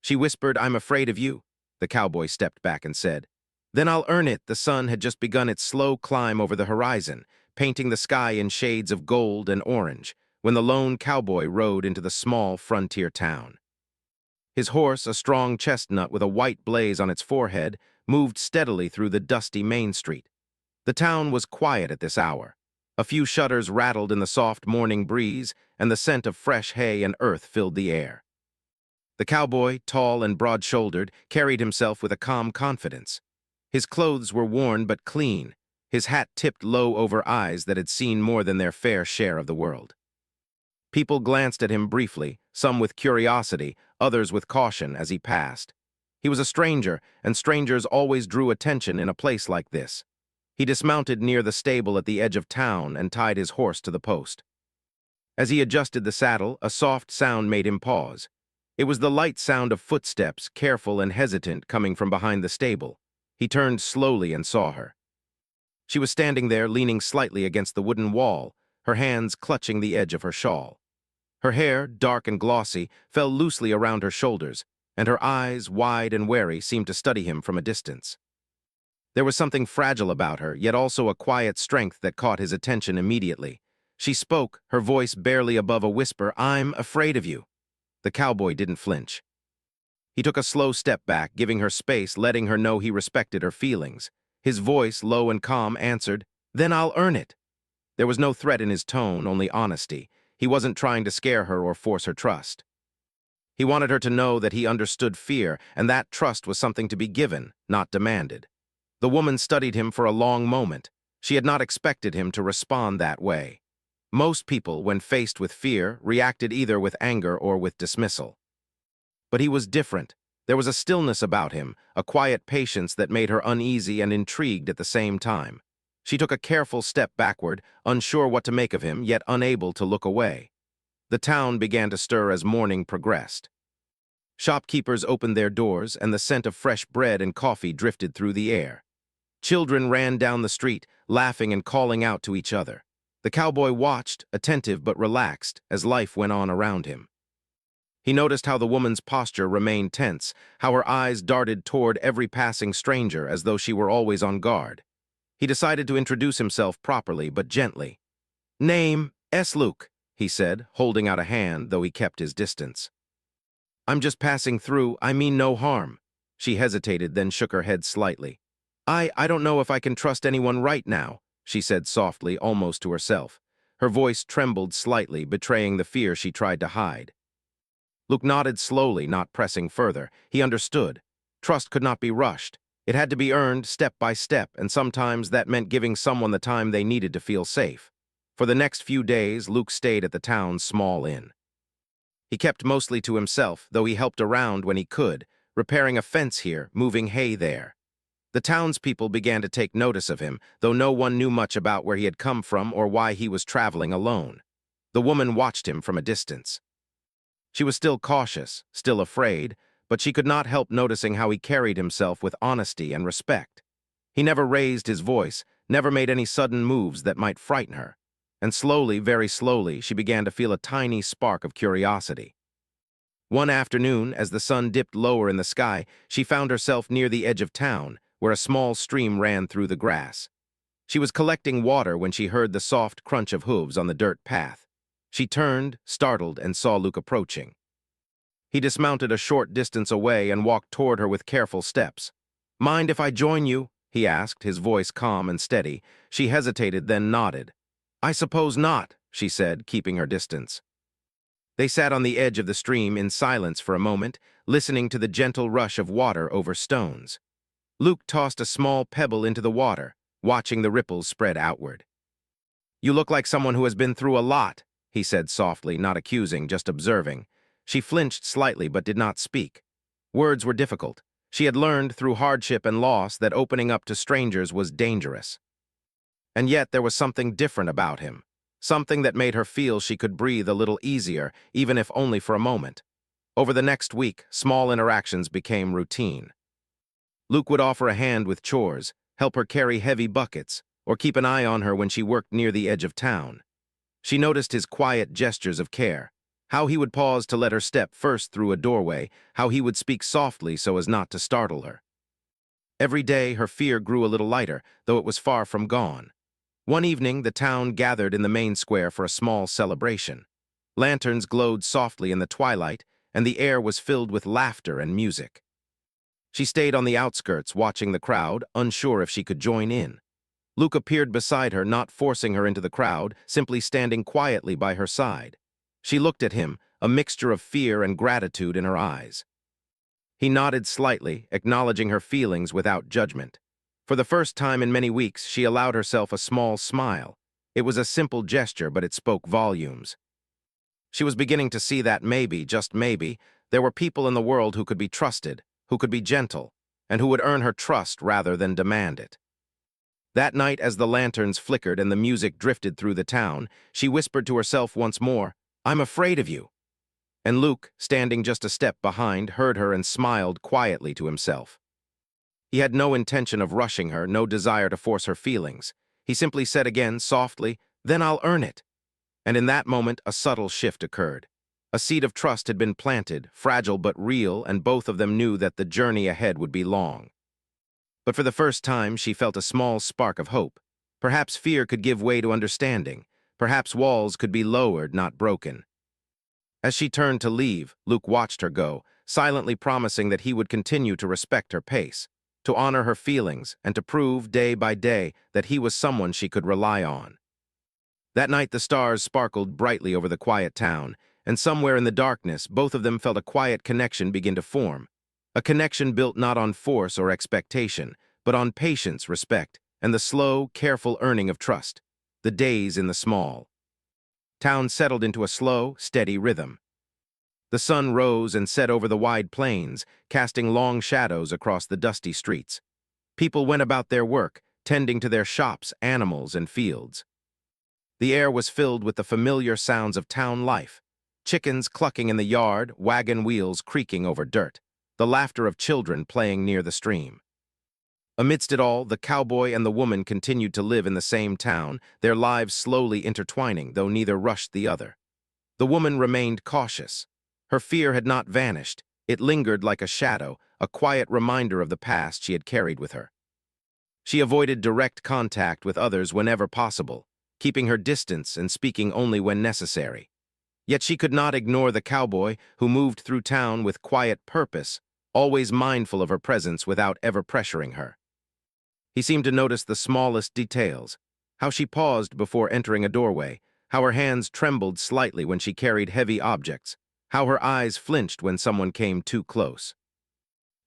She whispered, "I'm afraid of you." The cowboy stepped back and said, "Then I'll earn it." The sun had just begun its slow climb over the horizon, painting the sky in shades of gold and orange, when the lone cowboy rode into the small frontier town. His horse, a strong chestnut with a white blaze on its forehead, moved steadily through the dusty main street. The town was quiet at this hour. A few shutters rattled in the soft morning breeze, and the scent of fresh hay and earth filled the air. The cowboy, tall and broad-shouldered, carried himself with a calm confidence. His clothes were worn but clean, his hat tipped low over eyes that had seen more than their fair share of the world. People glanced at him briefly, some with curiosity, others with caution as he passed. He was a stranger, and strangers always drew attention in a place like this. He dismounted near the stable at the edge of town and tied his horse to the post. As he adjusted the saddle, a soft sound made him pause. It was the light sound of footsteps, careful and hesitant, coming from behind the stable. He turned slowly and saw her. She was standing there, leaning slightly against the wooden wall, her hands clutching the edge of her shawl. Her hair, dark and glossy, fell loosely around her shoulders, and her eyes, wide and wary, seemed to study him from a distance. There was something fragile about her, yet also a quiet strength that caught his attention immediately. She spoke, her voice barely above a whisper, "I'm afraid of you." The cowboy didn't flinch. He took a slow step back, giving her space, letting her know he respected her feelings. His voice, low and calm, answered, "Then I'll earn it." There was no threat in his tone, only honesty. He wasn't trying to scare her or force her trust. He wanted her to know that he understood fear, and that trust was something to be given, not demanded. The woman studied him for a long moment. She had not expected him to respond that way. Most people, when faced with fear, reacted either with anger or with dismissal. But he was different. There was a stillness about him, a quiet patience that made her uneasy and intrigued at the same time. She took a careful step backward, unsure what to make of him, yet unable to look away. The town began to stir as morning progressed. Shopkeepers opened their doors, and the scent of fresh bread and coffee drifted through the air. Children ran down the street, laughing and calling out to each other. The cowboy watched, attentive but relaxed, as life went on around him. He noticed how the woman's posture remained tense, how her eyes darted toward every passing stranger as though she were always on guard. He decided to introduce himself properly but gently. "Name, Luke," he said, holding out a hand, though he kept his distance. "I'm just passing through, I mean no harm." She hesitated, then shook her head slightly. I don't know if I can trust anyone right now," she said softly, almost to herself. Her voice trembled slightly, betraying the fear she tried to hide. Luke nodded slowly, not pressing further. He understood. Trust could not be rushed. It had to be earned step by step, and sometimes that meant giving someone the time they needed to feel safe. For the next few days, Luke stayed at the town's small inn. He kept mostly to himself, though he helped around when he could, repairing a fence here, moving hay there. The townspeople began to take notice of him, though no one knew much about where he had come from or why he was traveling alone. The woman watched him from a distance. She was still cautious, still afraid, but she could not help noticing how he carried himself with honesty and respect. He never raised his voice, never made any sudden moves that might frighten her. And slowly, very slowly, she began to feel a tiny spark of curiosity. One afternoon, as the sun dipped lower in the sky, she found herself near the edge of town, where a small stream ran through the grass. She was collecting water when she heard the soft crunch of hooves on the dirt path. She turned, startled, and saw Luke approaching. He dismounted a short distance away and walked toward her with careful steps. "Mind if I join you?" he asked, his voice calm and steady. She hesitated, then nodded. "I suppose not," she said, keeping her distance. They sat on the edge of the stream in silence for a moment, listening to the gentle rush of water over stones. Luke tossed a small pebble into the water, watching the ripples spread outward. "You look like someone who has been through a lot," he said softly, not accusing, just observing. She flinched slightly but did not speak. Words were difficult. She had learned through hardship and loss that opening up to strangers was dangerous. And yet there was something different about him, something that made her feel she could breathe a little easier, even if only for a moment. Over the next week, small interactions became routine. Luke would offer a hand with chores, help her carry heavy buckets, or keep an eye on her when she worked near the edge of town. She noticed his quiet gestures of care, How he would pause to let her step first through a doorway, how he would speak softly so as not to startle her. Every day, her fear grew a little lighter, though it was far from gone. One evening, the town gathered in the main square for a small celebration. Lanterns glowed softly in the twilight, and the air was filled with laughter and music. She stayed on the outskirts, watching the crowd, unsure if she could join in. Luke appeared beside her, not forcing her into the crowd, simply standing quietly by her side. She looked at him, a mixture of fear and gratitude in her eyes. He nodded slightly, acknowledging her feelings without judgment. For the first time in many weeks, she allowed herself a small smile. It was a simple gesture, but it spoke volumes. She was beginning to see that maybe, just maybe, there were people in the world who could be trusted, who could be gentle, and who would earn her trust rather than demand it. That night, as the lanterns flickered and the music drifted through the town, she whispered to herself once more, "I'm afraid of you." And Luke, standing just a step behind, heard her and smiled quietly to himself. He had no intention of rushing her, no desire to force her feelings. He simply said again, softly, "Then I'll earn it." And in that moment, a subtle shift occurred. A seed of trust had been planted, fragile but real, and both of them knew that the journey ahead would be long. But for the first time, she felt a small spark of hope. Perhaps fear could give way to understanding. Perhaps walls could be lowered, not broken. As she turned to leave, Luke watched her go, silently promising that he would continue to respect her pace, to honor her feelings, and to prove, day by day, that he was someone she could rely on. That night the stars sparkled brightly over the quiet town, and somewhere in the darkness, both of them felt a quiet connection begin to form. A connection built not on force or expectation, but on patience, respect, and the slow, careful earning of trust. The days in the small town settled into a slow, steady rhythm. The sun rose and set over the wide plains, casting long shadows across the dusty streets. People went about their work, tending to their shops, animals, and fields. The air was filled with the familiar sounds of town life: chickens clucking in the yard, wagon wheels creaking over dirt, the laughter of children playing near the stream. Amidst it all, the cowboy and the woman continued to live in the same town, their lives slowly intertwining, though neither rushed the other. The woman remained cautious. Her fear had not vanished. It lingered like a shadow, a quiet reminder of the past she had carried with her. She avoided direct contact with others whenever possible, keeping her distance and speaking only when necessary. Yet she could not ignore the cowboy who moved through town with quiet purpose, always mindful of her presence without ever pressuring her. He seemed to notice the smallest details: how she paused before entering a doorway, how her hands trembled slightly when she carried heavy objects, how her eyes flinched when someone came too close.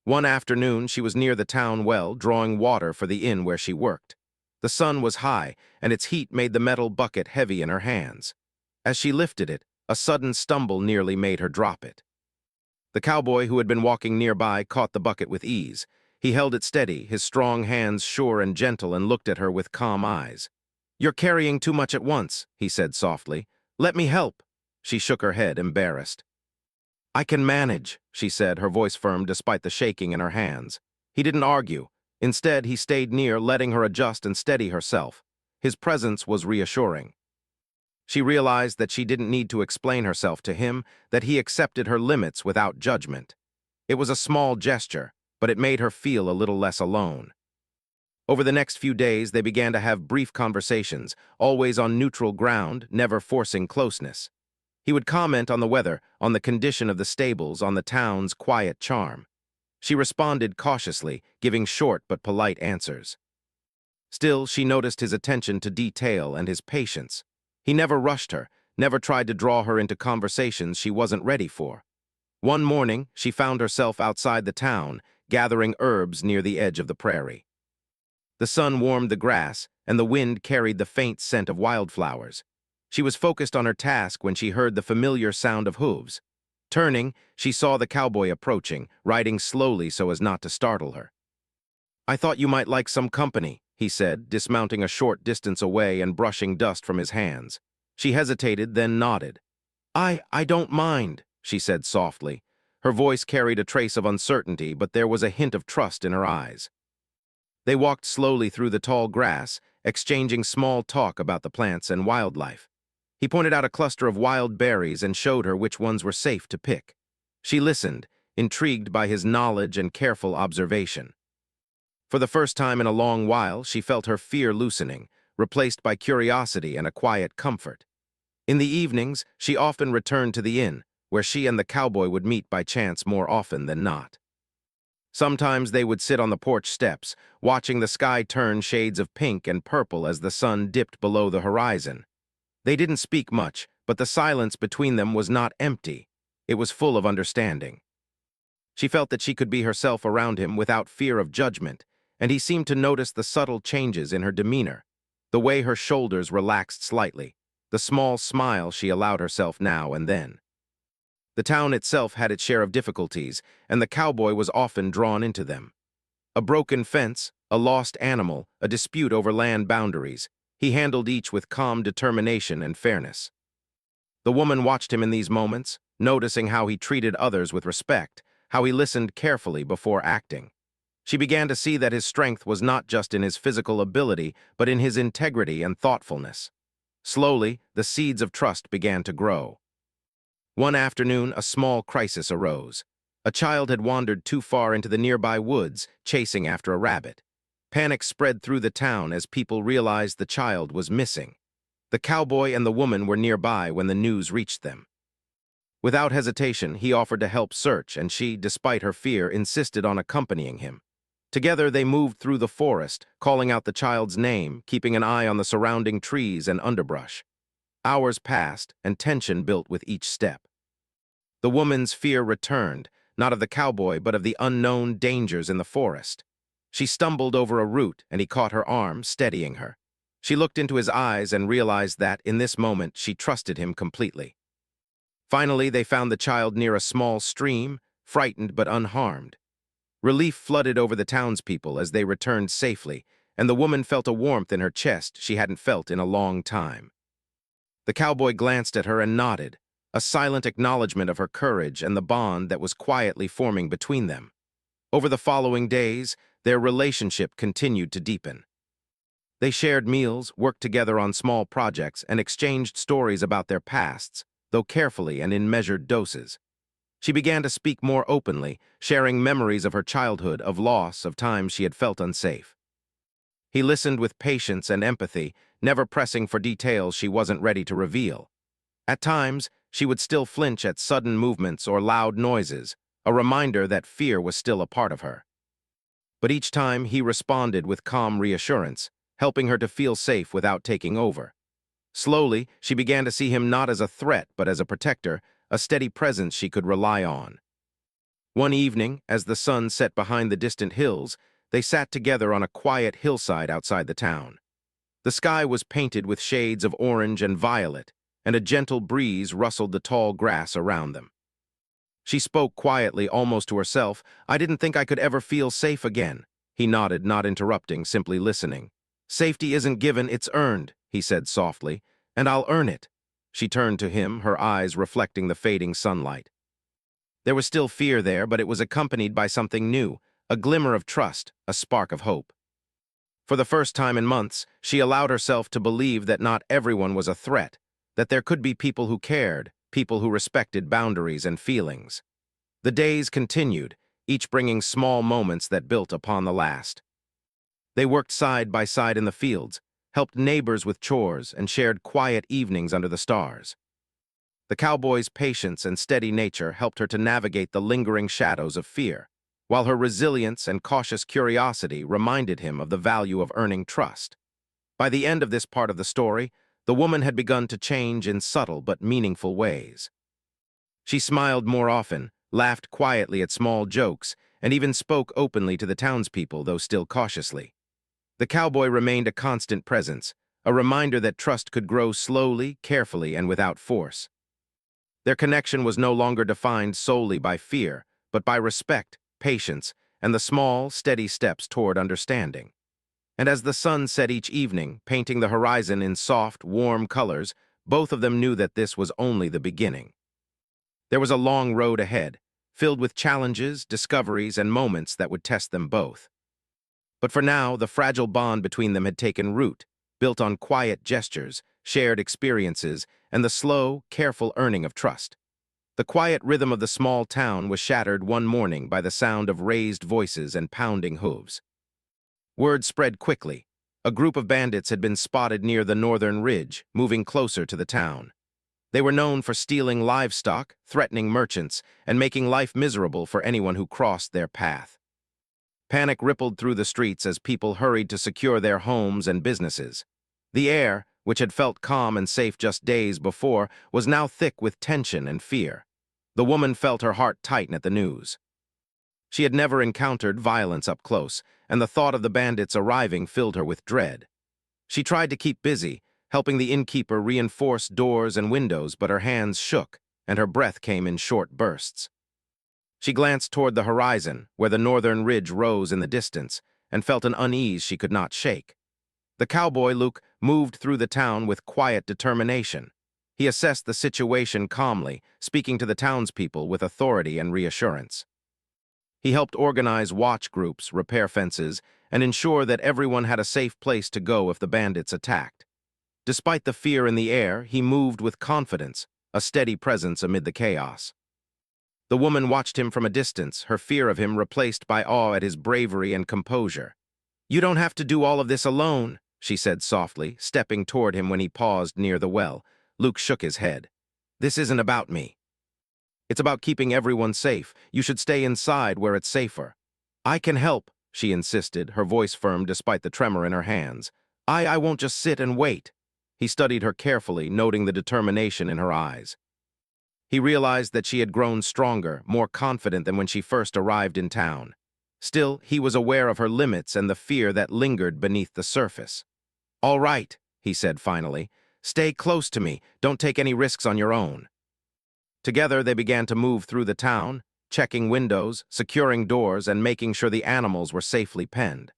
One afternoon, she was near the town well, drawing water for the inn where she worked. The sun was high, and its heat made the metal bucket heavy in her hands. As she lifted it, a sudden stumble nearly made her drop it. The cowboy who had been walking nearby caught the bucket with ease. He held it steady, his strong hands sure and gentle, and looked at her with calm eyes. "You're carrying too much at once," he said softly. "Let me help." She shook her head, embarrassed. "I can manage," she said, her voice firm despite the shaking in her hands. He didn't argue. Instead, he stayed near, letting her adjust and steady herself. His presence was reassuring. She realized that she didn't need to explain herself to him, that he accepted her limits without judgment. It was a small gesture, but it made her feel a little less alone. Over the next few days, they began to have brief conversations, always on neutral ground, never forcing closeness. He would comment on the weather, on the condition of the stables, on the town's quiet charm. She responded cautiously, giving short but polite answers. Still, she noticed his attention to detail and his patience. He never rushed her, never tried to draw her into conversations she wasn't ready for. One morning, she found herself outside the town, gathering herbs near the edge of the prairie. The sun warmed the grass, and the wind carried the faint scent of wildflowers. She was focused on her task when she heard the familiar sound of hooves. Turning, she saw the cowboy approaching, riding slowly so as not to startle her. "I thought you might like some company," he said, dismounting a short distance away and brushing dust from his hands. She hesitated, then nodded. I don't mind," she said softly. Her voice carried a trace of uncertainty, but there was a hint of trust in her eyes. They walked slowly through the tall grass, exchanging small talk about the plants and wildlife. He pointed out a cluster of wild berries and showed her which ones were safe to pick. She listened, intrigued by his knowledge and careful observation. For the first time in a long while, she felt her fear loosening, replaced by curiosity and a quiet comfort. In the evenings, she often returned to the inn, where she and the cowboy would meet by chance more often than not. Sometimes they would sit on the porch steps, watching the sky turn shades of pink and purple as the sun dipped below the horizon. They didn't speak much, but the silence between them was not empty. It was full of understanding. She felt that she could be herself around him without fear of judgment, and he seemed to notice the subtle changes in her demeanor, the way her shoulders relaxed slightly, the small smile she allowed herself now and then. The town itself had its share of difficulties, and the cowboy was often drawn into them. A broken fence, a lost animal, a dispute over land boundaries, he handled each with calm determination and fairness. The woman watched him in these moments, noticing how he treated others with respect, how he listened carefully before acting. She began to see that his strength was not just in his physical ability, but in his integrity and thoughtfulness. Slowly, the seeds of trust began to grow. One afternoon, a small crisis arose. A child had wandered too far into the nearby woods, chasing after a rabbit. Panic spread through the town as people realized the child was missing. The cowboy and the woman were nearby when the news reached them. Without hesitation, he offered to help search, and she, despite her fear, insisted on accompanying him. Together, they moved through the forest, calling out the child's name, keeping an eye on the surrounding trees and underbrush. Hours passed, and tension built with each step. The woman's fear returned, not of the cowboy, but of the unknown dangers in the forest. She stumbled over a root, and he caught her arm, steadying her. She looked into his eyes and realized that, in this moment, she trusted him completely. Finally, they found the child near a small stream, frightened but unharmed. Relief flooded over the townspeople as they returned safely, and the woman felt a warmth in her chest she hadn't felt in a long time. The cowboy glanced at her and nodded, a silent acknowledgement of her courage and the bond that was quietly forming between them. Over the following days, their relationship continued to deepen. They shared meals, worked together on small projects, and exchanged stories about their pasts, though carefully and in measured doses. She began to speak more openly, sharing memories of her childhood, of loss, of times she had felt unsafe. He listened with patience and empathy, never pressing for details she wasn't ready to reveal. At times, she would still flinch at sudden movements or loud noises, a reminder that fear was still a part of her. But each time he responded with calm reassurance, helping her to feel safe without taking over. Slowly, she began to see him not as a threat but as a protector, a steady presence she could rely on. One evening, as the sun set behind the distant hills, they sat together on a quiet hillside outside the town. The sky was painted with shades of orange and violet, and a gentle breeze rustled the tall grass around them. She spoke quietly, almost to herself. "I didn't think I could ever feel safe again." He nodded, not interrupting, simply listening. "Safety isn't given, it's earned," he said softly, "and I'll earn it." She turned to him, her eyes reflecting the fading sunlight. There was still fear there, but it was accompanied by something new, a glimmer of trust, a spark of hope. For the first time in months, she allowed herself to believe that not everyone was a threat, that there could be people who cared, people who respected boundaries and feelings. The days continued, each bringing small moments that built upon the last. They worked side by side in the fields, helped neighbors with chores, and shared quiet evenings under the stars. The cowboy's patience and steady nature helped her to navigate the lingering shadows of fear, while her resilience and cautious curiosity reminded him of the value of earning trust. By the end of this part of the story, the woman had begun to change in subtle but meaningful ways. She smiled more often, laughed quietly at small jokes, and even spoke openly to the townspeople, though still cautiously. The cowboy remained a constant presence, a reminder that trust could grow slowly, carefully, and without force. Their connection was no longer defined solely by fear, but by respect, patience, and the small, steady steps toward understanding. And as the sun set each evening, painting the horizon in soft, warm colors, both of them knew that this was only the beginning. There was a long road ahead, filled with challenges, discoveries, and moments that would test them both. But for now, the fragile bond between them had taken root, built on quiet gestures, shared experiences, and the slow, careful earning of trust. The quiet rhythm of the small town was shattered one morning by the sound of raised voices and pounding hooves. Word spread quickly. A group of bandits had been spotted near the northern ridge, moving closer to the town. They were known for stealing livestock, threatening merchants, and making life miserable for anyone who crossed their path. Panic rippled through the streets as people hurried to secure their homes and businesses. The air, which had felt calm and safe just days before, was now thick with tension and fear. The woman felt her heart tighten at the news. She had never encountered violence up close, and the thought of the bandits arriving filled her with dread. She tried to keep busy, helping the innkeeper reinforce doors and windows, but her hands shook, and her breath came in short bursts. She glanced toward the horizon, where the northern ridge rose in the distance, and felt an unease she could not shake. The cowboy Luke moved through the town with quiet determination. He assessed the situation calmly, speaking to the townspeople with authority and reassurance. He helped organize watch groups, repair fences, and ensure that everyone had a safe place to go if the bandits attacked. Despite the fear in the air, he moved with confidence, a steady presence amid the chaos. The woman watched him from a distance, her fear of him replaced by awe at his bravery and composure. "You don't have to do all of this alone," she said softly, stepping toward him when he paused near the well. Luke shook his head. "This isn't about me. It's about keeping everyone safe. You should stay inside where it's safer." "I can help," she insisted, her voice firm despite the tremor in her hands. I won't just sit and wait." He studied her carefully, noting the determination in her eyes. He realized that she had grown stronger, more confident than when she first arrived in town. Still, he was aware of her limits and the fear that lingered beneath the surface. "All right," he said finally. "Stay close to me. Don't take any risks on your own." Together, they began to move through the town, checking windows, securing doors, and making sure the animals were safely penned.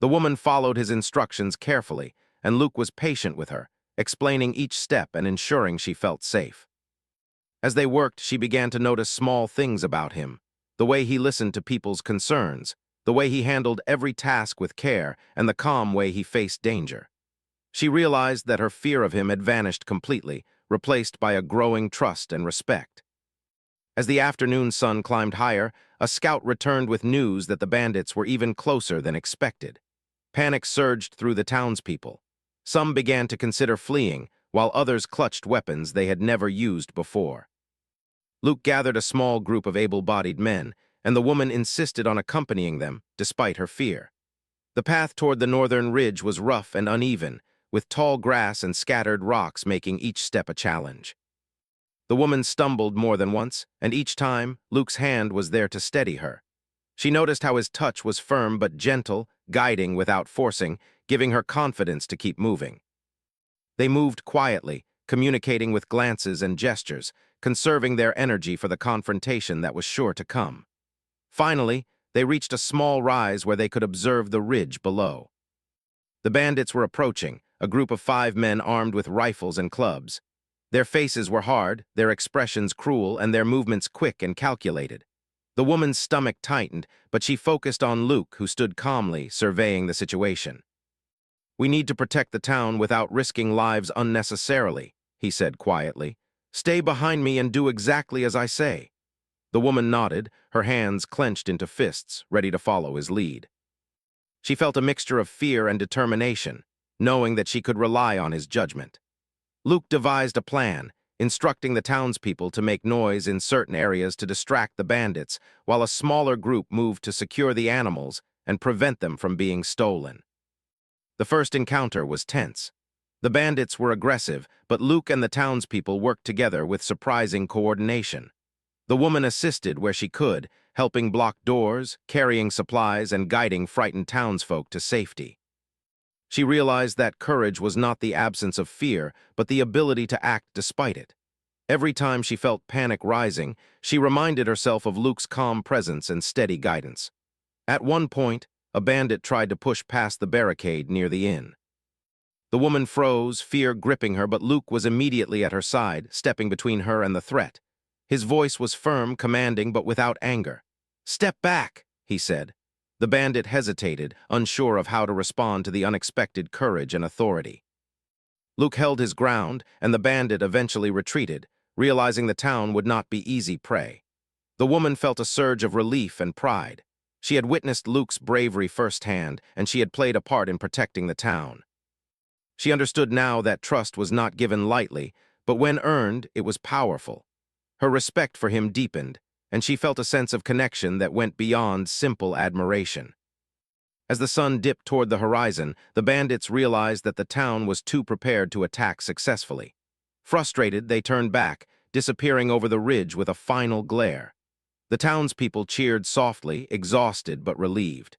The woman followed his instructions carefully, and Luke was patient with her, explaining each step and ensuring she felt safe. As they worked, she began to notice small things about him: the way he listened to people's concerns, the way he handled every task with care, and the calm way he faced danger. She realized that her fear of him had vanished completely, replaced by a growing trust and respect. As the afternoon sun climbed higher, a scout returned with news that the bandits were even closer than expected. Panic surged through the townspeople. Some began to consider fleeing, while others clutched weapons they had never used before. Luke gathered a small group of able-bodied men, and the woman insisted on accompanying them, despite her fear. The path toward the northern ridge was rough and uneven, with tall grass and scattered rocks making each step a challenge. The woman stumbled more than once, and each time, Luke's hand was there to steady her. She noticed how his touch was firm but gentle, guiding without forcing, giving her confidence to keep moving. They moved quietly, communicating with glances and gestures, conserving their energy for the confrontation that was sure to come. Finally, they reached a small rise where they could observe the ridge below. The bandits were approaching, a group of 5 men armed with rifles and clubs. Their faces were hard, their expressions cruel, and their movements quick and calculated. The woman's stomach tightened, but she focused on Luke, who stood calmly, surveying the situation. "We need to protect the town without risking lives unnecessarily," he said quietly. "Stay behind me and do exactly as I say." The woman nodded, her hands clenched into fists, ready to follow his lead. She felt a mixture of fear and determination, knowing that she could rely on his judgment. Luke devised a plan, instructing the townspeople to make noise in certain areas to distract the bandits, while a smaller group moved to secure the animals and prevent them from being stolen. The first encounter was tense. The bandits were aggressive, but Luke and the townspeople worked together with surprising coordination. The woman assisted where she could, helping block doors, carrying supplies, and guiding frightened townsfolk to safety. She realized that courage was not the absence of fear, but the ability to act despite it. Every time she felt panic rising, she reminded herself of Luke's calm presence and steady guidance. At one point, a bandit tried to push past the barricade near the inn. The woman froze, fear gripping her, but Luke was immediately at her side, stepping between her and the threat. His voice was firm, commanding, but without anger. "Step back," he said. The bandit hesitated, unsure of how to respond to the unexpected courage and authority. Luke held his ground, and the bandit eventually retreated, realizing the town would not be easy prey. The woman felt a surge of relief and pride. She had witnessed Luke's bravery firsthand, and she had played a part in protecting the town. She understood now that trust was not given lightly, but when earned, it was powerful. Her respect for him deepened, and she felt a sense of connection that went beyond simple admiration. As the sun dipped toward the horizon, the bandits realized that the town was too prepared to attack successfully. Frustrated, they turned back, disappearing over the ridge with a final glare. The townspeople cheered softly, exhausted but relieved.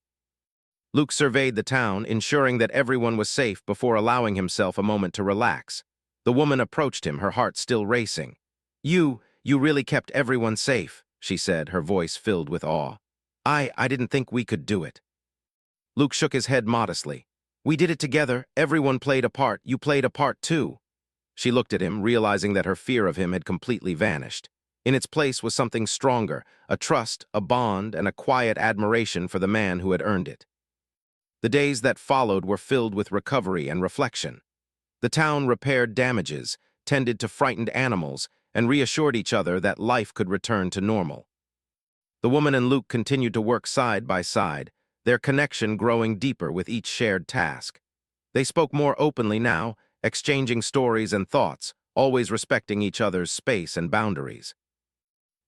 Luke surveyed the town, ensuring that everyone was safe before allowing himself a moment to relax. The woman approached him, her heart still racing. You really kept everyone safe," she said, her voice filled with awe. I didn't think we could do it." Luke shook his head modestly. "We did it together. Everyone played a part. You played a part too." She looked at him, realizing that her fear of him had completely vanished. In its place was something stronger, a trust, a bond, and a quiet admiration for the man who had earned it. The days that followed were filled with recovery and reflection. The town repaired damages, tended to frightened animals, and reassured each other that life could return to normal. The woman and Luke continued to work side by side, their connection growing deeper with each shared task. They spoke more openly now, exchanging stories and thoughts, always respecting each other's space and boundaries.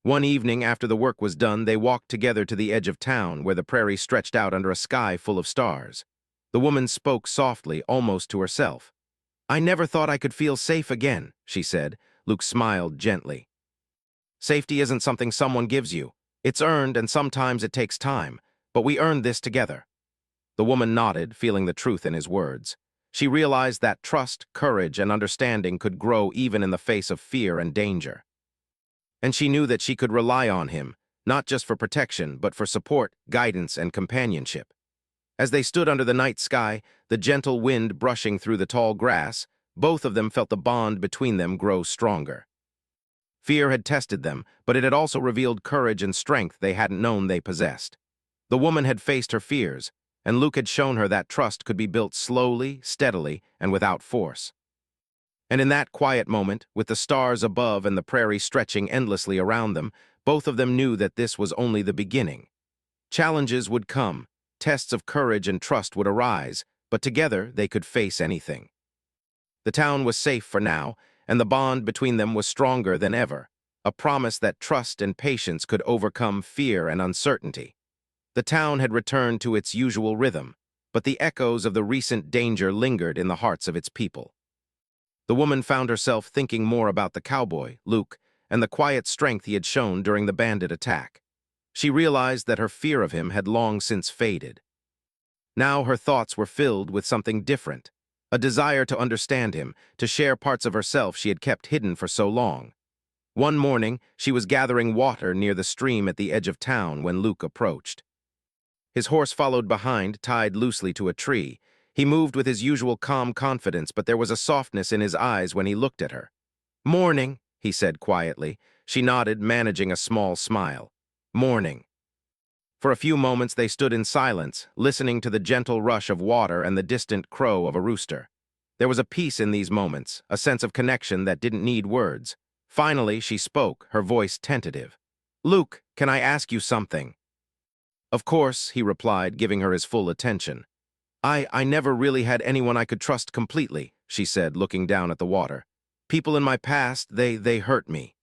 One evening after the work was done, they walked together to the edge of town where the prairie stretched out under a sky full of stars. The woman spoke softly, almost to herself. "I never thought I could feel safe again," she said. Luke smiled gently. "Safety isn't something someone gives you. It's earned, and sometimes it takes time, but we earned this together." The woman nodded, feeling the truth in his words. She realized that trust, courage, and understanding could grow even in the face of fear and danger. And she knew that she could rely on him, not just for protection, but for support, guidance, and companionship. As they stood under the night sky, the gentle wind brushing through the tall grass, both of them felt the bond between them grow stronger. Fear had tested them, but it had also revealed courage and strength they hadn't known they possessed. The woman had faced her fears, and Luke had shown her that trust could be built slowly, steadily, and without force. And in that quiet moment, with the stars above and the prairie stretching endlessly around them, both of them knew that this was only the beginning. Challenges would come, tests of courage and trust would arise, but together they could face anything. The town was safe for now, and the bond between them was stronger than ever, a promise that trust and patience could overcome fear and uncertainty. The town had returned to its usual rhythm, but the echoes of the recent danger lingered in the hearts of its people. The woman found herself thinking more about the cowboy, Luke, and the quiet strength he had shown during the bandit attack. She realized that her fear of him had long since faded. Now her thoughts were filled with something different, a desire to understand him, to share parts of herself she had kept hidden for so long. One morning, she was gathering water near the stream at the edge of town when Luke approached. His horse followed behind, tied loosely to a tree. He moved with his usual calm confidence, but there was a softness in his eyes when he looked at her. "Morning," he said quietly. She nodded, managing a small smile. "Morning." For a few moments they stood in silence, listening to the gentle rush of water and the distant crow of a rooster. There was a peace in these moments, a sense of connection that didn't need words. Finally, she spoke, her voice tentative. "Luke, can I ask you something?" "Of course," he replied, giving her his full attention. I never really had anyone I could trust completely," she said, looking down at the water. "People in my past, they hurt me.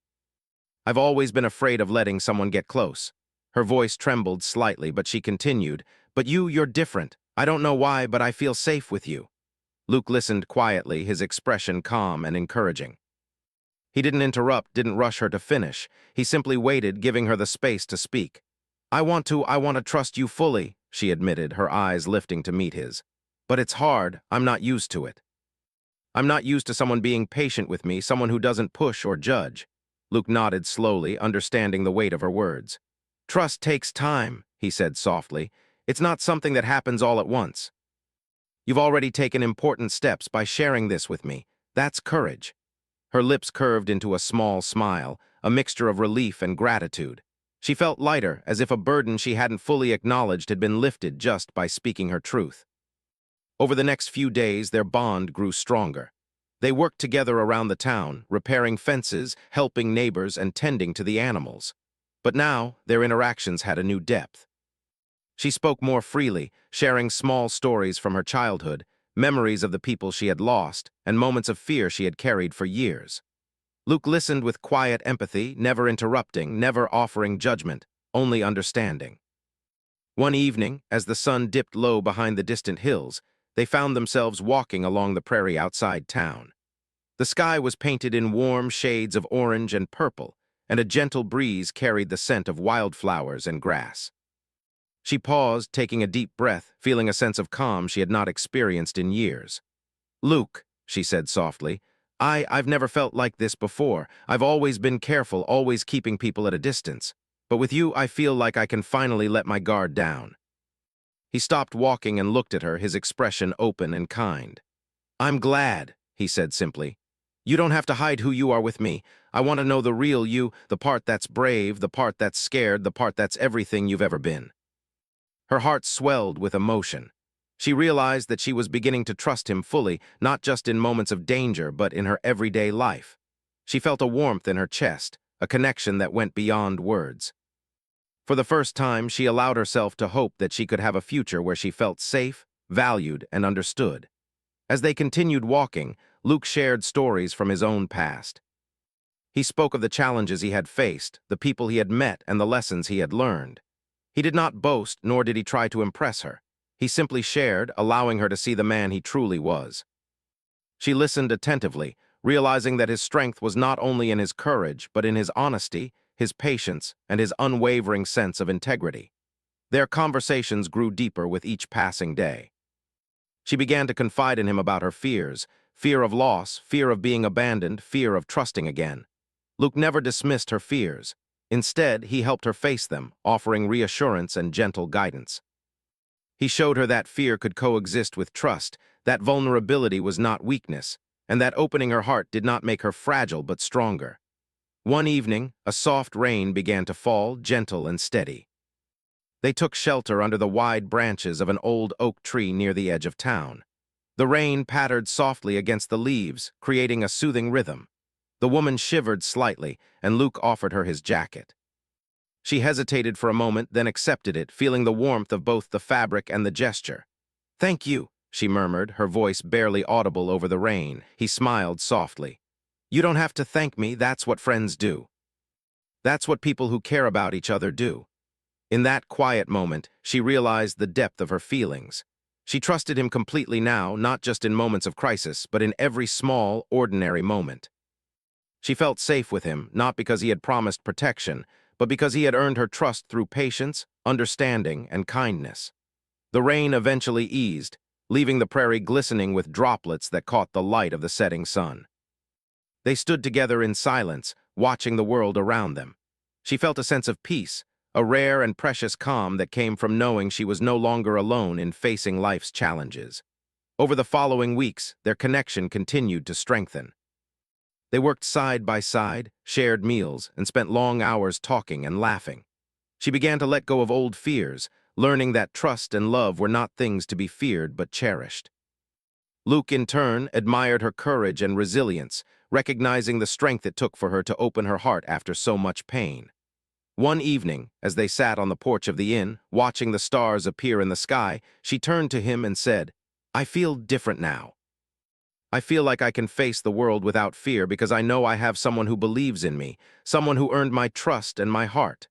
I've always been afraid of letting someone get close." Her voice trembled slightly, but she continued, "But you're different. I don't know why, but I feel safe with you." Luke listened quietly, his expression calm and encouraging. He didn't interrupt, didn't rush her to finish. He simply waited, giving her the space to speak. I want to trust you fully," she admitted, her eyes lifting to meet his. "But it's hard. I'm not used to it. I'm not used to someone being patient with me, someone who doesn't push or judge." Luke nodded slowly, understanding the weight of her words. "Trust takes time," he said softly. "It's not something that happens all at once. You've already taken important steps by sharing this with me. That's courage." Her lips curved into a small smile, a mixture of relief and gratitude. She felt lighter, as if a burden she hadn't fully acknowledged had been lifted just by speaking her truth. Over the next few days, their bond grew stronger. They worked together around the town, repairing fences, helping neighbors, and tending to the animals. But now, their interactions had a new depth. She spoke more freely, sharing small stories from her childhood, memories of the people she had lost, and moments of fear she had carried for years. Luke listened with quiet empathy, never interrupting, never offering judgment, only understanding. One evening, as the sun dipped low behind the distant hills, they found themselves walking along the prairie outside town. The sky was painted in warm shades of orange and purple, and a gentle breeze carried the scent of wildflowers and grass. She paused, taking a deep breath, feeling a sense of calm she had not experienced in years. "Luke," she said softly, I've never felt like this before. I've always been careful, always keeping people at a distance. But with you, I feel like I can finally let my guard down." He stopped walking and looked at her, his expression open and kind. "I'm glad," he said simply. "You don't have to hide who you are with me. I want to know the real you, the part that's brave, the part that's scared, the part that's everything you've ever been." Her heart swelled with emotion. She realized that she was beginning to trust him fully, not just in moments of danger, but in her everyday life. She felt a warmth in her chest, a connection that went beyond words. For the first time, she allowed herself to hope that she could have a future where she felt safe, valued, and understood. As they continued walking, Luke shared stories from his own past. He spoke of the challenges he had faced, the people he had met, and the lessons he had learned. He did not boast, nor did he try to impress her. He simply shared, allowing her to see the man he truly was. She listened attentively, realizing that his strength was not only in his courage, but in his honesty, his patience, and his unwavering sense of integrity. Their conversations grew deeper with each passing day. She began to confide in him about her fears, fear of loss, fear of being abandoned, fear of trusting again. Luke never dismissed her fears. Instead, he helped her face them, offering reassurance and gentle guidance. He showed her that fear could coexist with trust, that vulnerability was not weakness, and that opening her heart did not make her fragile but stronger. One evening, a soft rain began to fall, gentle and steady. They took shelter under the wide branches of an old oak tree near the edge of town. The rain pattered softly against the leaves, creating a soothing rhythm. The woman shivered slightly, and Luke offered her his jacket. She hesitated for a moment, then accepted it, feeling the warmth of both the fabric and the gesture. "Thank you," she murmured, her voice barely audible over the rain. He smiled softly. "You don't have to thank me, that's what friends do. That's what people who care about each other do." In that quiet moment, she realized the depth of her feelings. She trusted him completely now, not just in moments of crisis, but in every small, ordinary moment. She felt safe with him, not because he had promised protection, but because he had earned her trust through patience, understanding, and kindness. The rain eventually eased, leaving the prairie glistening with droplets that caught the light of the setting sun. They stood together in silence, watching the world around them. She felt a sense of peace, a rare and precious calm that came from knowing she was no longer alone in facing life's challenges. Over the following weeks, their connection continued to strengthen. They worked side by side, shared meals, and spent long hours talking and laughing. She began to let go of old fears, learning that trust and love were not things to be feared but cherished. Luke, in turn, admired her courage and resilience, recognizing the strength it took for her to open her heart after so much pain. One evening, as they sat on the porch of the inn, watching the stars appear in the sky, she turned to him and said, "I feel different now. I feel like I can face the world without fear because I know I have someone who believes in me, someone who earned my trust and my heart."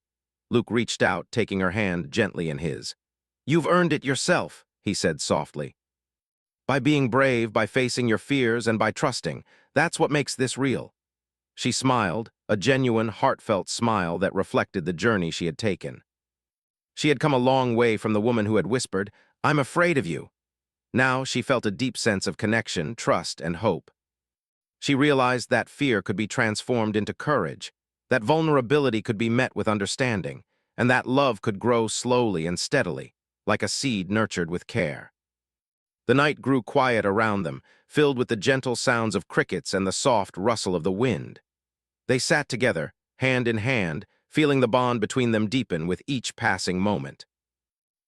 Luke reached out, taking her hand gently in his. "You've earned it yourself," he said softly. "By being brave, by facing your fears, and by trusting, that's what makes this real." She smiled, a genuine, heartfelt smile that reflected the journey she had taken. She had come a long way from the woman who had whispered, "I'm afraid of you." Now she felt a deep sense of connection, trust, and hope. She realized that fear could be transformed into courage, that vulnerability could be met with understanding, and that love could grow slowly and steadily, like a seed nurtured with care. The night grew quiet around them, filled with the gentle sounds of crickets and the soft rustle of the wind. They sat together, hand in hand, feeling the bond between them deepen with each passing moment.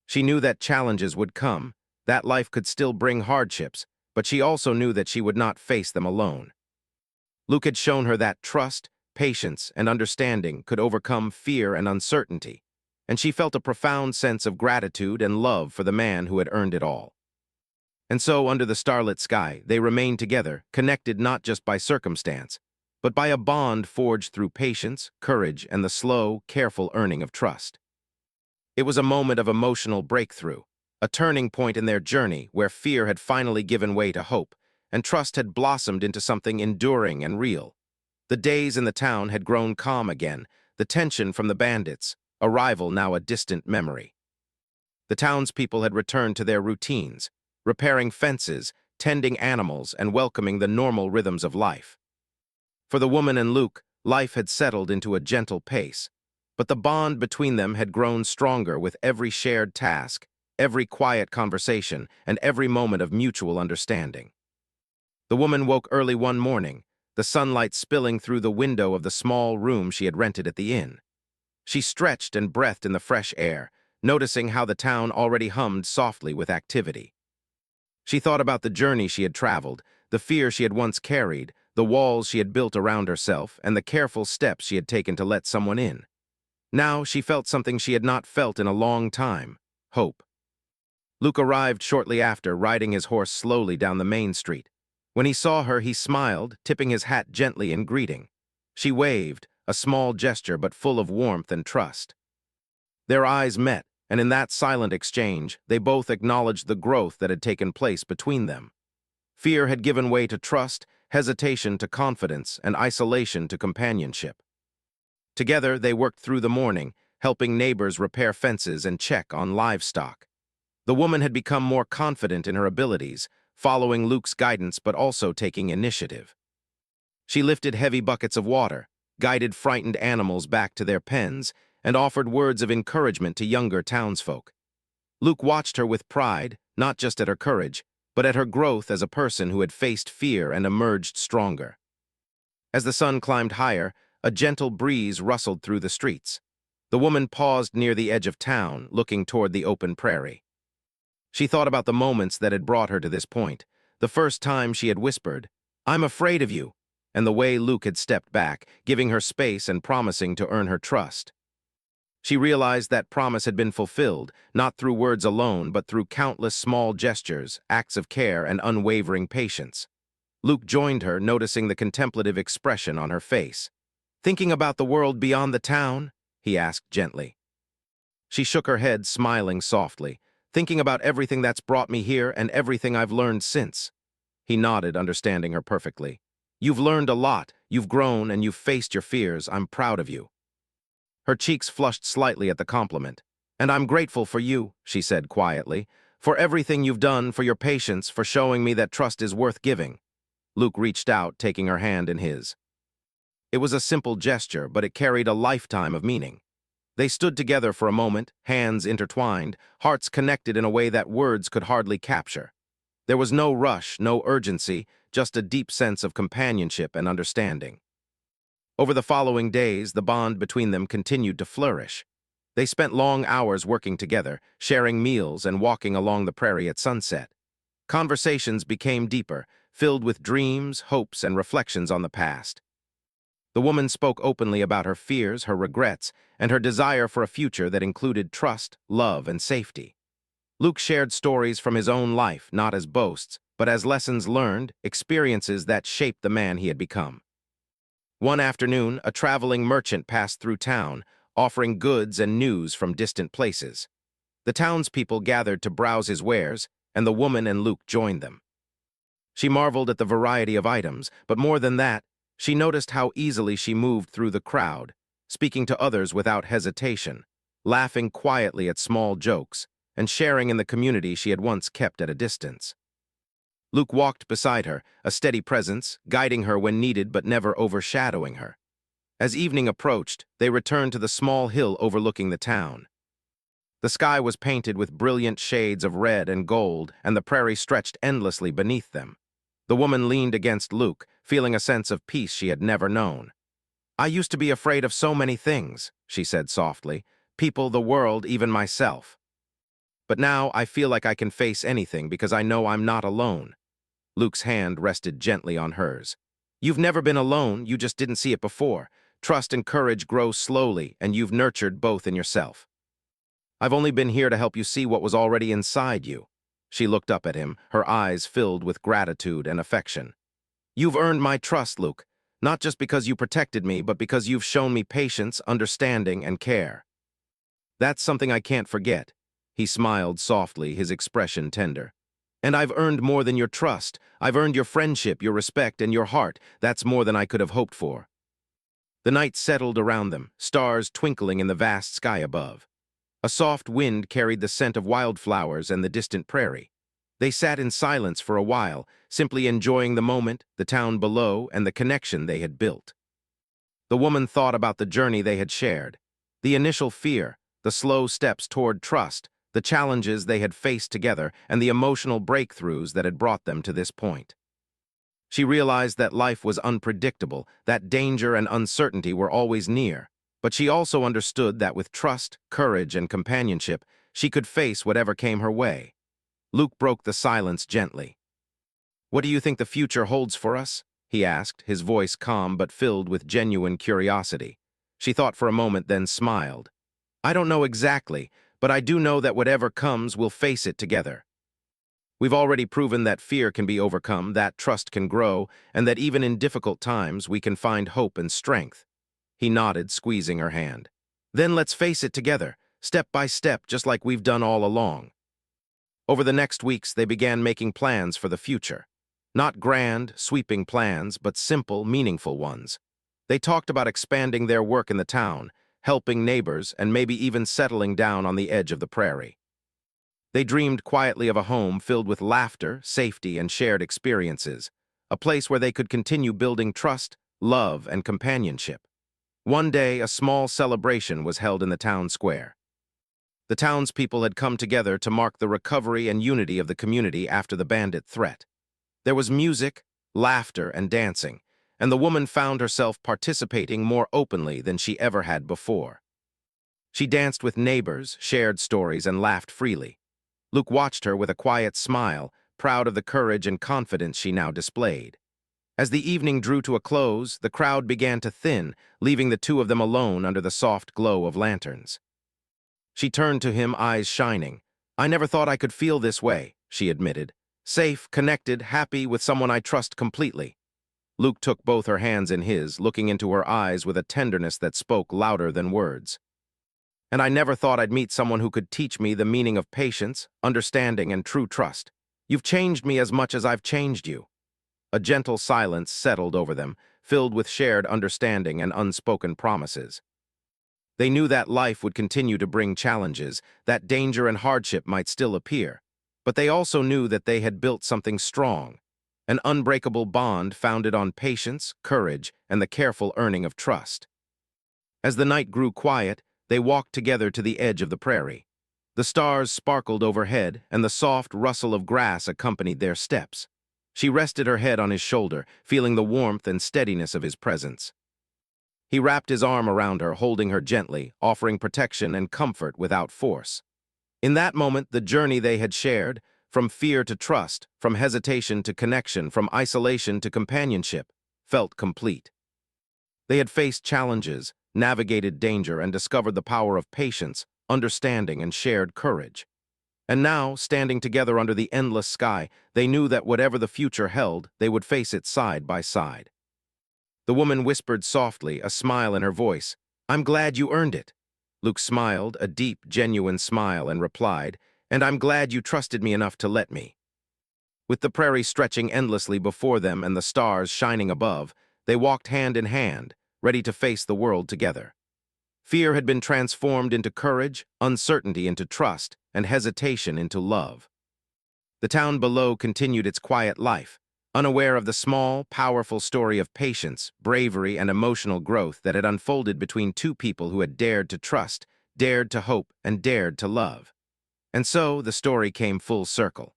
She knew that challenges would come, that life could still bring hardships, but she also knew that she would not face them alone. Luke had shown her that trust, patience, and understanding could overcome fear and uncertainty, and she felt a profound sense of gratitude and love for the man who had earned it all. And so, under the starlit sky, they remained together, connected not just by circumstance, but by a bond forged through patience, courage, and the slow, careful earning of trust. It was a moment of emotional breakthrough, a turning point in their journey where fear had finally given way to hope, and trust had blossomed into something enduring and real. The days in the town had grown calm again, the tension from the bandits, arrival now a distant memory. The townspeople had returned to their routines, repairing fences, tending animals, and welcoming the normal rhythms of life. For the woman and Luke, life had settled into a gentle pace, but the bond between them had grown stronger with every shared task, every quiet conversation, and every moment of mutual understanding. The woman woke early one morning, the sunlight spilling through the window of the small room she had rented at the inn. She stretched and breathed in the fresh air, noticing how the town already hummed softly with activity. She thought about the journey she had traveled, the fear she had once carried, the walls she had built around herself, and the careful steps she had taken to let someone in. Now she felt something she had not felt in a long time: hope. Luke arrived shortly after, riding his horse slowly down the main street. When he saw her, he smiled, tipping his hat gently in greeting. She waved, a small gesture but full of warmth and trust. Their eyes met, and in that silent exchange, they both acknowledged the growth that had taken place between them. Fear had given way to trust, hesitation to confidence, and isolation to companionship. Together, they worked through the morning, helping neighbors repair fences and check on livestock. The woman had become more confident in her abilities, following Luke's guidance but also taking initiative. She lifted heavy buckets of water, guided frightened animals back to their pens, and offered words of encouragement to younger townsfolk. Luke watched her with pride, not just at her courage, but at her growth as a person who had faced fear and emerged stronger. As the sun climbed higher, a gentle breeze rustled through the streets. The woman paused near the edge of town, looking toward the open prairie. She thought about the moments that had brought her to this point, the first time she had whispered, "I'm afraid of you," and the way Luke had stepped back, giving her space and promising to earn her trust. She realized that promise had been fulfilled, not through words alone, but through countless small gestures, acts of care, and unwavering patience. Luke joined her, noticing the contemplative expression on her face. "Thinking about the world beyond the town?" he asked gently. She shook her head, smiling softly. "Thinking about everything that's brought me here and everything I've learned since." He nodded, understanding her perfectly. "You've learned a lot, you've grown, and you've faced your fears. I'm proud of you." Her cheeks flushed slightly at the compliment. "And I'm grateful for you," she said quietly, "for everything you've done, for your patience, for showing me that trust is worth giving." Luke reached out, taking her hand in his. It was a simple gesture, but it carried a lifetime of meaning. They stood together for a moment, hands intertwined, hearts connected in a way that words could hardly capture. There was no rush, no urgency, just a deep sense of companionship and understanding. Over the following days, the bond between them continued to flourish. They spent long hours working together, sharing meals and walking along the prairie at sunset. Conversations became deeper, filled with dreams, hopes, and reflections on the past. The woman spoke openly about her fears, her regrets, and her desire for a future that included trust, love, and safety. Luke shared stories from his own life, not as boasts, but as lessons learned, experiences that shaped the man he had become. One afternoon, a traveling merchant passed through town, offering goods and news from distant places. The townspeople gathered to browse his wares, and the woman and Luke joined them. She marveled at the variety of items, but more than that, she noticed how easily she moved through the crowd, speaking to others without hesitation, laughing quietly at small jokes, and sharing in the community she had once kept at a distance. Luke walked beside her, a steady presence, guiding her when needed but never overshadowing her. As evening approached, they returned to the small hill overlooking the town. The sky was painted with brilliant shades of red and gold, and the prairie stretched endlessly beneath them. The woman leaned against Luke, feeling a sense of peace she had never known. "I used to be afraid of so many things," she said softly, "people, the world, even myself. But now I feel like I can face anything because I know I'm not alone." Luke's hand rested gently on hers. You've never been alone, you just didn't see it before. Trust and courage grow slowly, and you've nurtured both in yourself. I've only been here to help you see what was already inside you. She looked up at him, her eyes filled with gratitude and affection. You've earned my trust, Luke, not just because you protected me, but because you've shown me patience, understanding, and care. That's something I can't forget. He smiled softly, his expression tender. And I've earned more than your trust. I've earned your friendship, your respect, and your heart. That's more than I could have hoped for. The night settled around them, stars twinkling in the vast sky above. A soft wind carried the scent of wildflowers and the distant prairie. They sat in silence for a while, simply enjoying the moment, the town below, and the connection they had built. The woman thought about the journey they had shared, the initial fear, the slow steps toward trust, the challenges they had faced together, and the emotional breakthroughs that had brought them to this point. She realized that life was unpredictable, that danger and uncertainty were always near, but she also understood that with trust, courage, and companionship, she could face whatever came her way. Luke broke the silence gently. What do you think the future holds for us? He asked, his voice calm but filled with genuine curiosity. She thought for a moment, then smiled. I don't know exactly, but I do know that whatever comes, we'll face it together. We've already proven that fear can be overcome, that trust can grow, and that even in difficult times, we can find hope and strength. He nodded, squeezing her hand. Then let's face it together, step by step, just like we've done all along. Over the next weeks, they began making plans for the future. Not grand, sweeping plans, but simple, meaningful ones. They talked about expanding their work in the town, helping neighbors, and maybe even settling down on the edge of the prairie. They dreamed quietly of a home filled with laughter, safety, and shared experiences, a place where they could continue building trust, love, and companionship. One day, a small celebration was held in the town square. The townspeople had come together to mark the recovery and unity of the community after the bandit threat. There was music, laughter, and dancing, and the woman found herself participating more openly than she ever had before. She danced with neighbors, shared stories, and laughed freely. Luke watched her with a quiet smile, proud of the courage and confidence she now displayed. As the evening drew to a close, the crowd began to thin, leaving the two of them alone under the soft glow of lanterns. She turned to him, eyes shining. I never thought I could feel this way, she admitted. Safe, connected, happy with someone I trust completely. Luke took both her hands in his, looking into her eyes with a tenderness that spoke louder than words. And I never thought I'd meet someone who could teach me the meaning of patience, understanding, and true trust. You've changed me as much as I've changed you. A gentle silence settled over them, filled with shared understanding and unspoken promises. They knew that life would continue to bring challenges, that danger and hardship might still appear, but they also knew that they had built something strong, an unbreakable bond founded on patience, courage, and the careful earning of trust. As the night grew quiet, they walked together to the edge of the prairie. The stars sparkled overhead, and the soft rustle of grass accompanied their steps. She rested her head on his shoulder, feeling the warmth and steadiness of his presence. He wrapped his arm around her, holding her gently, offering protection and comfort without force. In that moment, the journey they had shared, from fear to trust, from hesitation to connection, from isolation to companionship, felt complete. They had faced challenges, navigated danger, and discovered the power of patience, understanding, and shared courage. And now, standing together under the endless sky, they knew that whatever the future held, they would face it side by side. The woman whispered softly, a smile in her voice, I'm glad you earned it. Luke smiled, a deep, genuine smile, and replied, and I'm glad you trusted me enough to let me. With the prairie stretching endlessly before them and the stars shining above, they walked hand in hand, ready to face the world together. Fear had been transformed into courage, uncertainty into trust, and hesitation into love. The town below continued its quiet life, unaware of the small, powerful story of patience, bravery, and emotional growth that had unfolded between two people who had dared to trust, dared to hope, and dared to love. And so the story came full circle.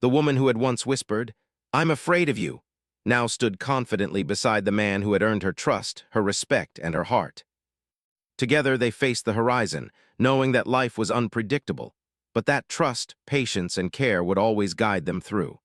The woman who had once whispered, I'm afraid of you, now stood confidently beside the man who had earned her trust, her respect, and her heart. Together they faced the horizon, knowing that life was unpredictable, but that trust, patience, and care would always guide them through.